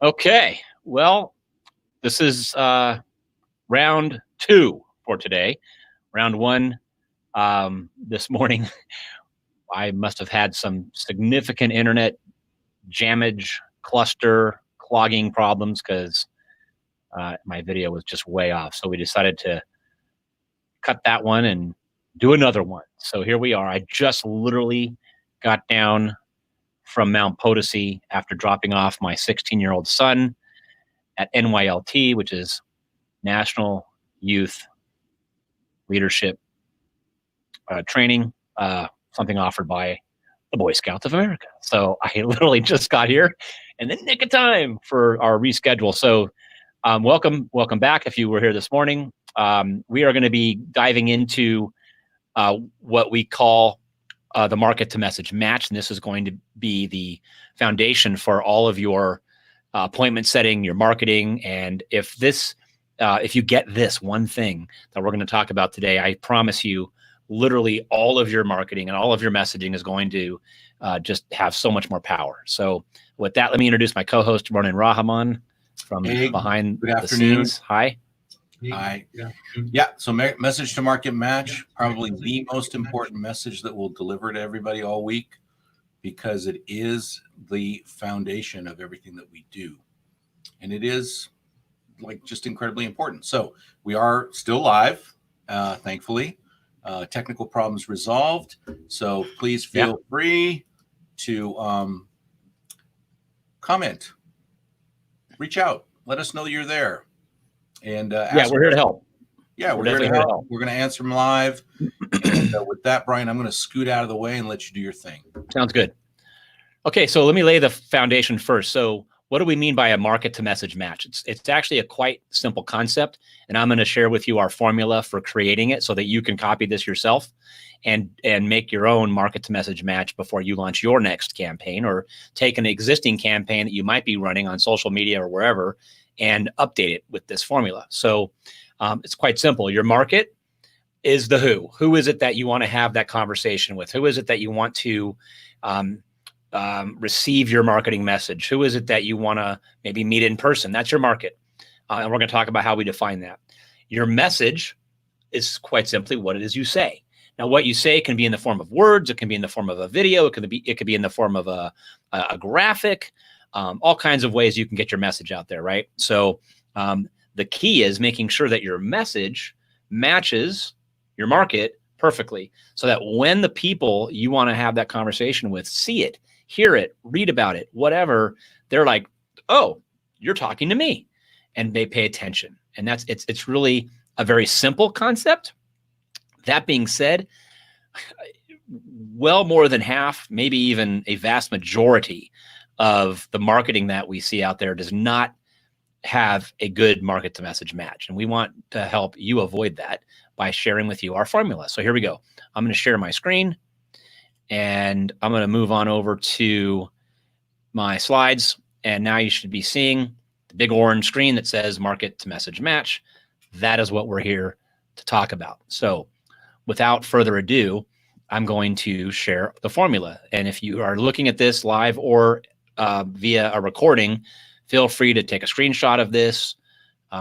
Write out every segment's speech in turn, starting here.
Okay, well, this is round two for today. Round one, this morning, I must have had some significant internet jammage, cluster, clogging problems because my video was just way off. So we decided to cut that one and do another one. So here we are. I just literally got down from Mount Potosi after dropping off my 16-year-old son at NYLT, which is National Youth Leadership Training, something offered by the Boy Scouts of America. So I literally just got here in the nick of time for our reschedule. So welcome back if you were here this morning. We are going to be diving into what we call the market to message match. And this is going to be the foundation for all of your appointment setting, your marketing. And if you get this one thing that we're going to talk about today, I promise you, literally all of your marketing and all of your messaging is going to just have so much more power. So with that, let me introduce my co-host, Ronan Rahman from behind the scenes. Hi. Hi. Yeah. So message to market match, probably the most important message that we'll deliver to everybody all week, because it is the foundation of everything that we do. And it is just incredibly important. So we are still live, thankfully. Technical problems resolved. So please feel free to comment, reach out, let us know you're there. And we're here to help. Yeah, we're here to help. We're going to answer them live. And with that, Brian, I'm going to scoot out of the way and let you do your thing. Sounds good. Okay, so let me lay the foundation first. So what do we mean by a market to message match? It's actually a quite simple concept, and I'm going to share with you our formula for creating it so that you can copy this yourself and make your own market to message match before you launch your next campaign, or take an existing campaign that you might be running on social media or wherever and update it with this formula. So it's quite simple. Your market is the who. Who is it that you want to have that conversation with? Who is it that you want to receive your marketing message? Who is it that you want to maybe meet in person? That's your market. And we're going to talk about how we define that. Your message is quite simply what it is you say. Now, what you say can be in the form of words. It can be in the form of a video. It could be in the form of a graphic. All kinds of ways you can get your message out there, right? So the key is making sure that your message matches your market perfectly, so that when the people you want to have that conversation with see it, hear it, read about it, whatever, they're like, oh, you're talking to me, and they pay attention. And it's really a very simple concept. That being said, well more than half, maybe even a vast majority of the marketing that we see out there does not have a good market to message match. And we want to help you avoid that by sharing with you our formula. So here we go. I'm going to share my screen, and I'm going to move on over to my slides. And now you should be seeing the big orange screen that says market to message match. That is what we're here to talk about. So without further ado, I'm going to share the formula. And if you are looking at this live or via a recording, feel free to take a screenshot of this,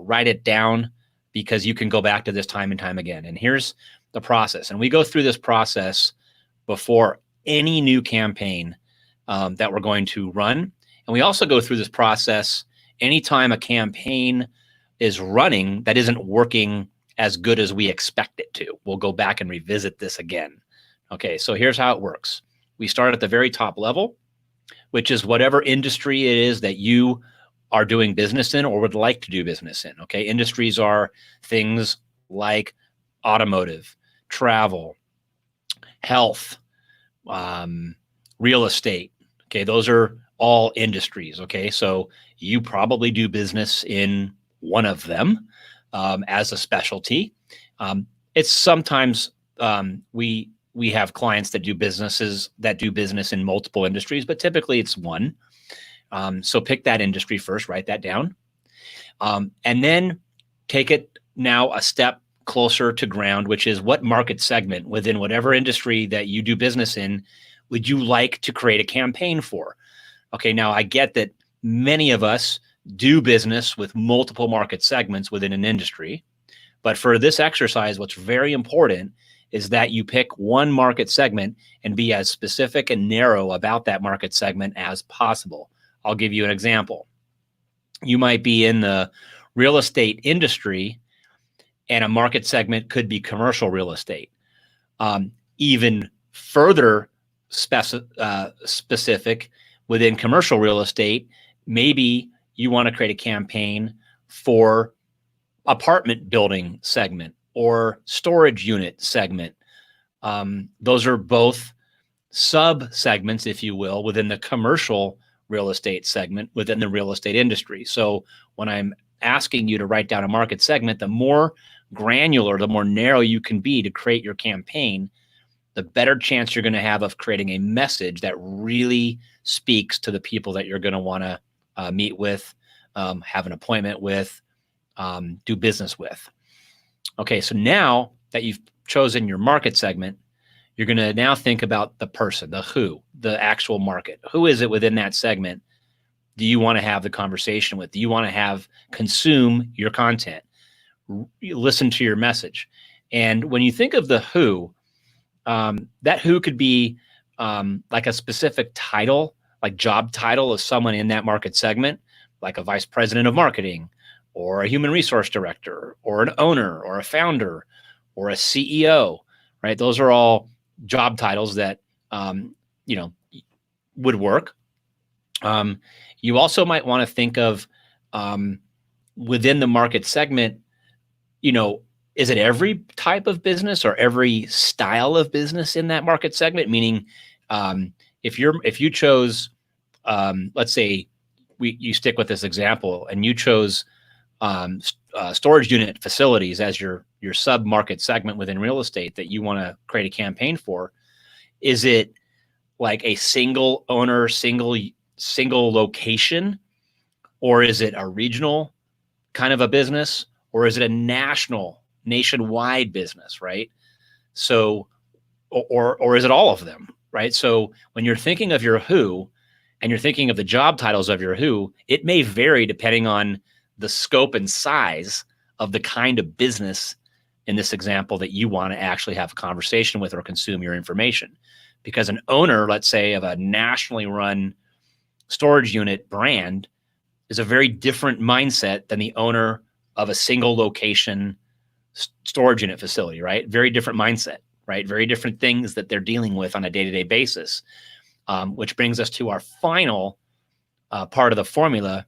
write it down, because you can go back to this time and time again. And here's the process. And we go through this process before any new campaign that we're going to run. And we also go through this process anytime a campaign is running that isn't working as good as we expect it to. We'll go back and revisit this again. Okay, so here's how it works. We start at the very top level, which is whatever industry it is that you are doing business in or would like to do business in. Okay, industries are things like automotive, travel, health, real estate. Okay, those are all industries. Okay, so you probably do business in one of them as a specialty. It's sometimes we have clients that do business in multiple industries, but typically it's one. So pick that industry first, write that down, and then take it now a step closer to ground, which is what market segment within whatever industry that you do business in would you like to create a campaign for? Okay, now I get that many of us do business with multiple market segments within an industry. But for this exercise, what's very important is that you pick one market segment and be as specific and narrow about that market segment as possible. I'll give you an example. You might be in the real estate industry, and a market segment could be commercial real estate. Even further specific within commercial real estate, maybe you want to create a campaign for apartment building segment or storage unit segment. Those are both sub segments, if you will, within the commercial real estate segment within the real estate industry. So when I'm asking you to write down a market segment, the more granular, the more narrow you can be to create your campaign, the better chance you're going to have of creating a message that really speaks to the people that you're going to want to meet with, have an appointment with, do business with. Okay, so now that you've chosen your market segment, you're going to now think about the person, the who, the actual market. Who is it within that segment do you want to have the conversation with? Do you want to consume your content? Listen to your message. And when you think of the who, that who could be like a specific title, like job title of someone in that market segment, like a vice president of marketing, or a human resource director, or an owner, or a founder, or a CEO, right? Those are all job titles that, would work. You also might want to think of within the market segment, is it every type of business or every style of business in that market segment? Meaning, if you chose, let's say you stick with this example and you chose storage unit facilities as your sub market segment within real estate that you want to create a campaign for, is it like a single owner, single location, or is it a regional kind of a business, or is it a nationwide business, right? So, or is it all of them, right? So when you're thinking of your who and you're thinking of the job titles of your who, it may vary depending on the scope and size of the kind of business in this example that you want to actually have a conversation with or consume your information. Because an owner, let's say, of a nationally run storage unit brand is a very different mindset than the owner of a single location storage unit facility, right? Very different mindset, right? Very different things that they're dealing with on a day-to-day basis, which brings us to our final part of the formula,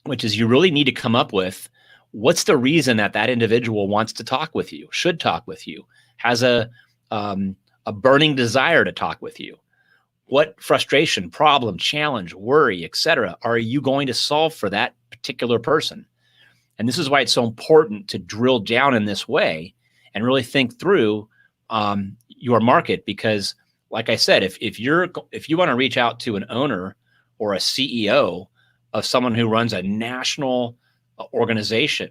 which is you really need to come up with what's the reason that individual wants to talk with you, should talk with you, has a burning desire to talk with you. What frustration, problem, challenge, worry, etc. are you going to solve for that particular person? And this is why it's so important to drill down in this way and really think through your market. Because, like I said, if you want to reach out to an owner or a CEO of someone who runs a national organization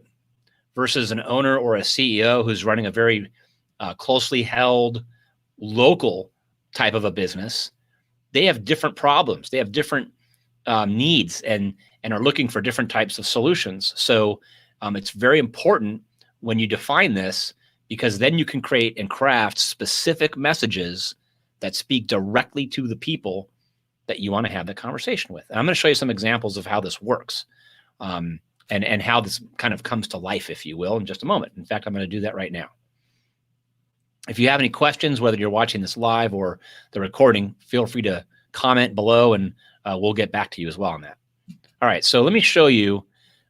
versus an owner or a CEO who's running a very closely held local type of a business, they have different problems. They have different needs and are looking for different types of solutions. So it's very important when you define this, because then you can create and craft specific messages that speak directly to the people that you want to have the conversation with. And I'm going to show you some examples of how this works and how this kind of comes to life, if you will, in just a moment. In fact, I'm going to do that right now. If you have any questions, whether you're watching this live or the recording, feel free to comment below and we'll get back to you as well on that. All right, so let me show you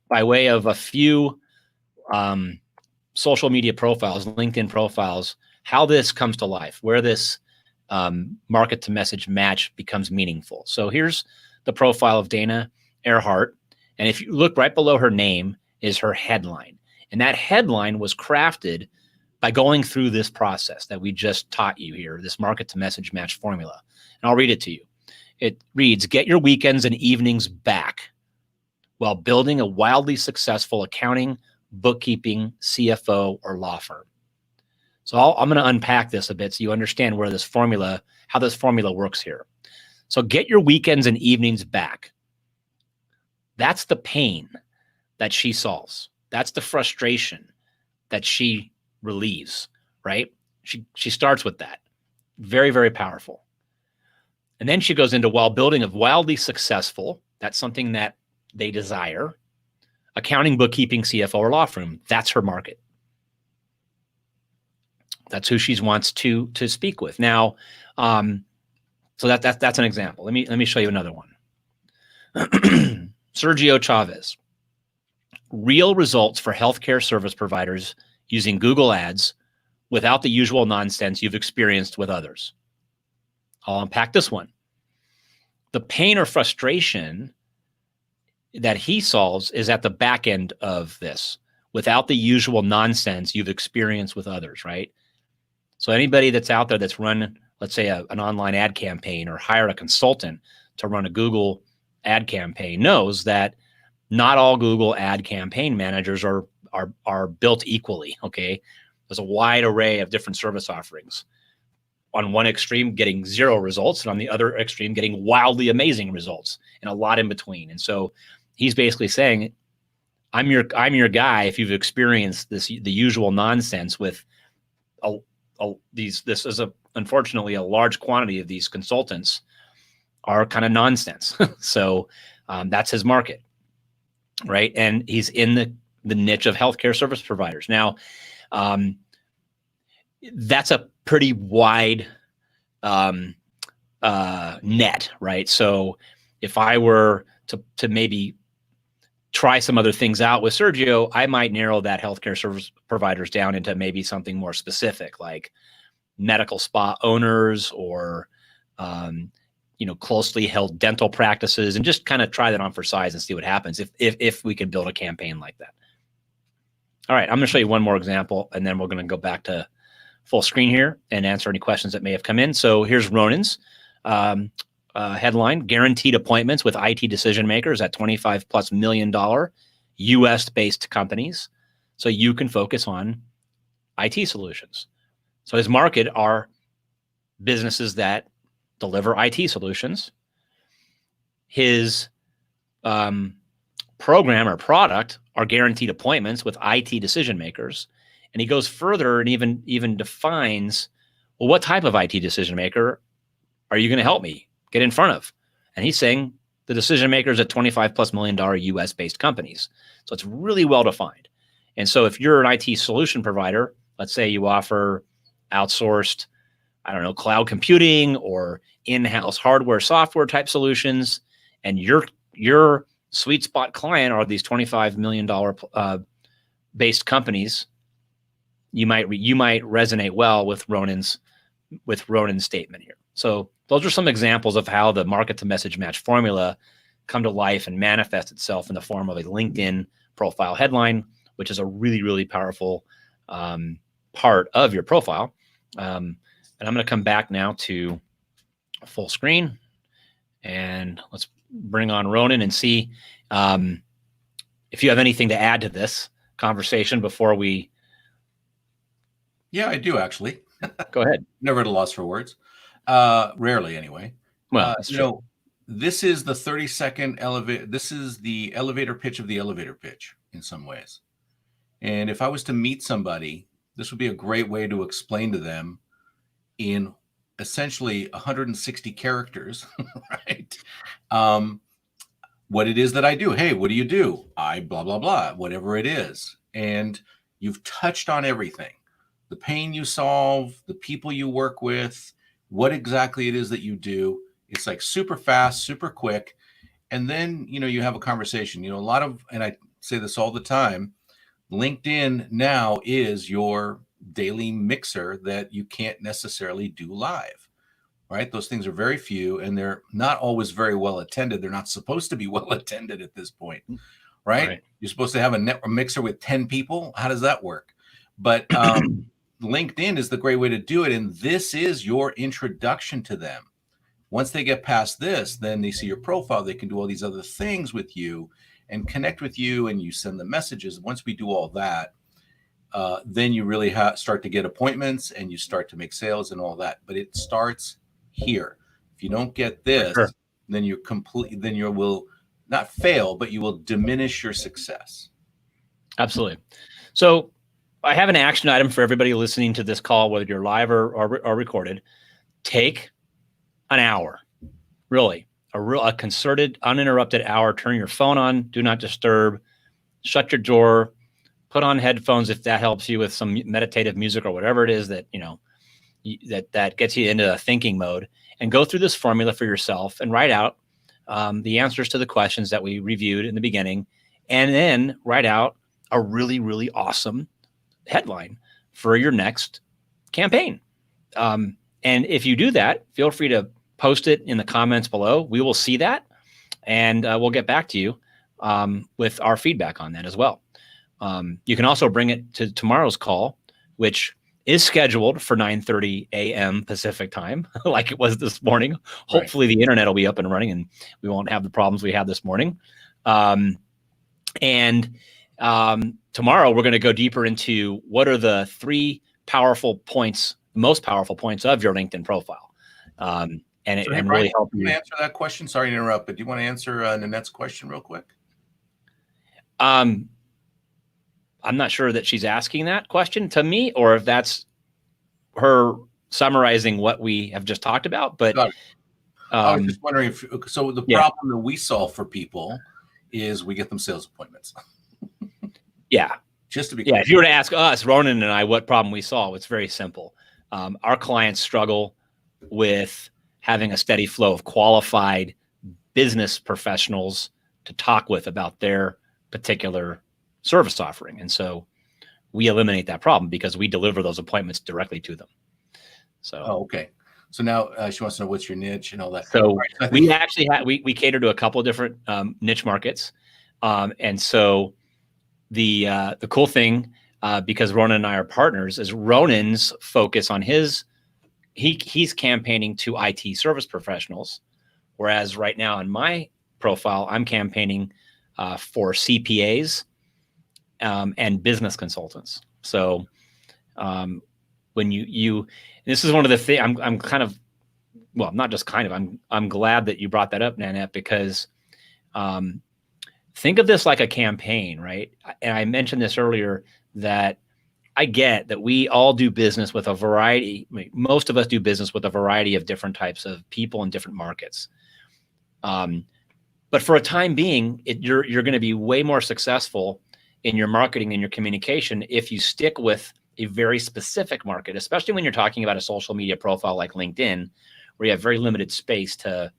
by way of a few social media profiles, LinkedIn profiles, how this comes to life, where this market to message match becomes meaningful. So here's the profile of Dana Earhart. And if you look right below her name is her headline. And that headline was crafted by going through this process that we just taught you here, this market to message match formula. And I'll read it to you. It reads, get your weekends and evenings back while building a wildly successful accounting, bookkeeping, CFO, or law firm. So I'm going to unpack this a bit so you understand how this formula works here. So get your weekends and evenings back. That's the pain that she solves. That's the frustration that she relieves, right? She starts with that. Very, very powerful. And then she goes into, while building of wildly successful, that's something that they desire. Accounting, bookkeeping, CFO, or law firm, that's her market. That's who she wants to speak with. Now, so that's an example. Let me show you another one. Sergio Chavez. Real results for healthcare service providers using Google Ads without the usual nonsense you've experienced with others. I'll unpack this one. The pain or frustration that he solves is at the back end of this, without the usual nonsense you've experienced with others, right? So anybody that's out there that's run, let's say, an online ad campaign or hire a consultant to run a Google ad campaign knows that not all Google ad campaign managers are built equally, okay? There's a wide array of different service offerings. On one extreme, getting zero results, and on the other extreme, getting wildly amazing results, and a lot in between. And so he's basically saying, I'm your guy if you've experienced the usual nonsense with this is unfortunately a large quantity of these consultants are kind of nonsense. So that's his market, right? And he's in the niche of healthcare service providers. Now, that's a pretty wide net, right? So if I were to maybe try some other things out with Sergio, I might narrow that healthcare service providers down into maybe something more specific, like medical spa owners or closely held dental practices, and just kind of try that on for size and see what happens if we can build a campaign like that. All right, I'm going to show you one more example, and then we're going to go back to full screen here and answer any questions that may have come in. So here's Ronan's headline: guaranteed appointments with IT decision makers at $25+ million US-based companies, so you can focus on IT solutions. So his market are businesses that deliver IT solutions. His program or product are guaranteed appointments with IT decision makers. And he goes further and even defines, well, what type of IT decision maker are you going to help me get in front of? And he's saying the decision makers at $25+ million US-based companies. So it's really well defined. And so if you're an IT solution provider, let's say you offer outsourced, cloud computing or in-house hardware, software type solutions, and your sweet spot client are these $25 million based companies, you might resonate well with Ronan's statement here. So those are some examples of how the market to message match formula come to life and manifest itself in the form of a LinkedIn profile headline, which is a really, really powerful part of your profile. And I'm going to come back now to full screen, and let's bring on Ronan and see if you have anything to add to this conversation before we. Yeah, I do actually. Go ahead. Never at a loss for words. Rarely, anyway. Well, this is the 30-second elevator. This is the elevator pitch of the elevator pitch in some ways. And if I was to meet somebody, this would be a great way to explain to them in essentially 160 characters, right? What it is that I do. Hey, what do you do? I blah, blah, blah, whatever it is. And you've touched on everything. The pain you solve, the people you work with, what exactly it is that you do. It's like super fast, super quick. And then, you have a conversation. And I say this all the time, LinkedIn now is your daily mixer that you can't necessarily do live, right? Those things are very few, and they're not always very well attended. They're not supposed to be well attended at this point, right? You're supposed to have a mixer with 10 people. How does that work? But LinkedIn is the great way to do it. And this is your introduction to them. Once they get past this, then they see your profile. They can do all these other things with you and connect with you, and you send them messages. Once we do all that, then you really start to get appointments and you start to make sales and all that. But it starts here. If you don't get this, then you will not fail, but you will diminish your success. Absolutely. So I have an action item for everybody listening to this call, whether you're live or recorded. Take an hour, really, a concerted, uninterrupted hour. Turn your phone on, do not disturb, shut your door, put on headphones if that helps you with some meditative music or whatever it is that, that gets you into a thinking mode, and go through this formula for yourself and write out the answers to the questions that we reviewed in the beginning, and then write out a really, really awesome headline for your next campaign. And if you do that, feel free to post it in the comments below. We will see that, and we'll get back to you with our feedback on that as well. You can also bring it to tomorrow's call, which is scheduled for 9:30 a.m. Pacific time, like it was this morning. Hopefully the internet will be up and running and we won't have the problems we had this morning. Tomorrow we're going to go deeper into what are the three most powerful points of your LinkedIn profile. And really help you answer that question. Sorry to interrupt, but do you want to answer Nanette's question real quick? I'm not sure that she's asking that question to me, or if that's her summarizing what we have just talked about. But I was just wondering so the problem that we solve for people is we get them sales appointments. Yeah. Just to be clear. If you were to ask us, Ronan and I, what problem we solve, it's very simple. Our clients struggle with having a steady flow of qualified business professionals to talk with about their particular service offering. And so we eliminate that problem because we deliver those appointments directly to them. So, okay. So now she wants to know what's your niche and all that. So we actually we cater to a couple of different niche markets. And so the cool thing, because Ronan and I are partners, is Ronan's focus on he's campaigning to IT service professionals. Whereas right now in my profile, I'm campaigning for CPAs and business consultants. So when this is one of the things I'm kind of, well, not just kind of, I'm glad that you brought that up, Nanette, because think of this like a campaign, right? And I mentioned this earlier, that I get that we all do business with a variety. Most of us do business with a variety of different types of people in different markets. But for a time being, you're going to be way more successful in your marketing and your communication if you stick with a very specific market, especially when you're talking about a social media profile like LinkedIn, where you have very limited space to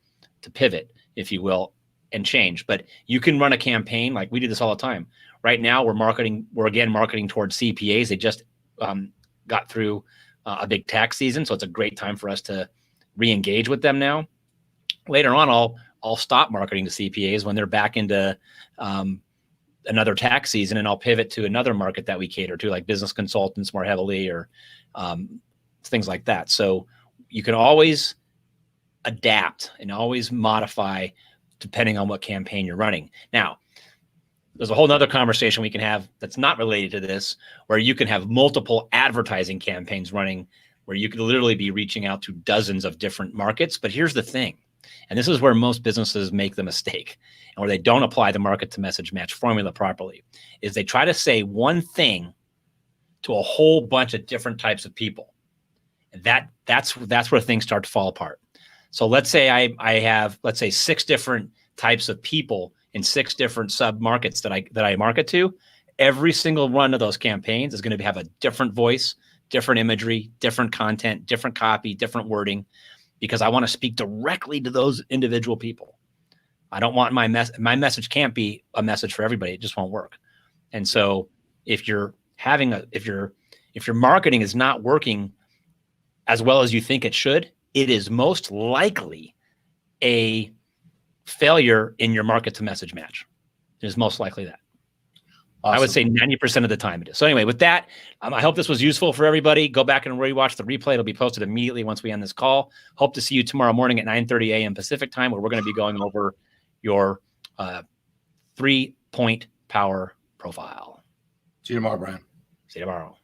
pivot, if you will, and change. But you can run a campaign like we do this all the time. Right now, we're again marketing towards CPAs. They just got through a big tax season, so it's a great time for us to re-engage with them now. Later on, I'll stop marketing to CPAs when they're back into another tax season, and I'll pivot to another market that we cater to, like business consultants more heavily, or things like that. So you can always adapt and always modify depending on what campaign you're running. Now, there's a whole nother conversation we can have that's not related to this, where you can have multiple advertising campaigns running, where you could literally be reaching out to dozens of different markets. But here's the thing, and this is where most businesses make the mistake, and where they don't apply the market to message match formula properly, is they try to say one thing to a whole bunch of different types of people. And that's where things start to fall apart. So let's say I have, let's say, 6 different types of people in 6 different sub markets that I market to. Every single one of those campaigns is going to have a different voice, different imagery, different content, different copy, different wording, because I want to speak directly to those individual people. I don't want my message can't be a message for everybody. It just won't work. And so if your marketing is not working as well as you think it should, it is most likely a failure in your market to message match. It is most likely that. Awesome. I would say 90% of the time it is. So anyway, with that, I hope this was useful for everybody. Go back and rewatch the replay. It'll be posted immediately once we end this call. Hope to see you tomorrow morning at 9:30 a.m. Pacific time, where we're going to be going over your 3-point power profile. See you tomorrow, Brian. See you tomorrow.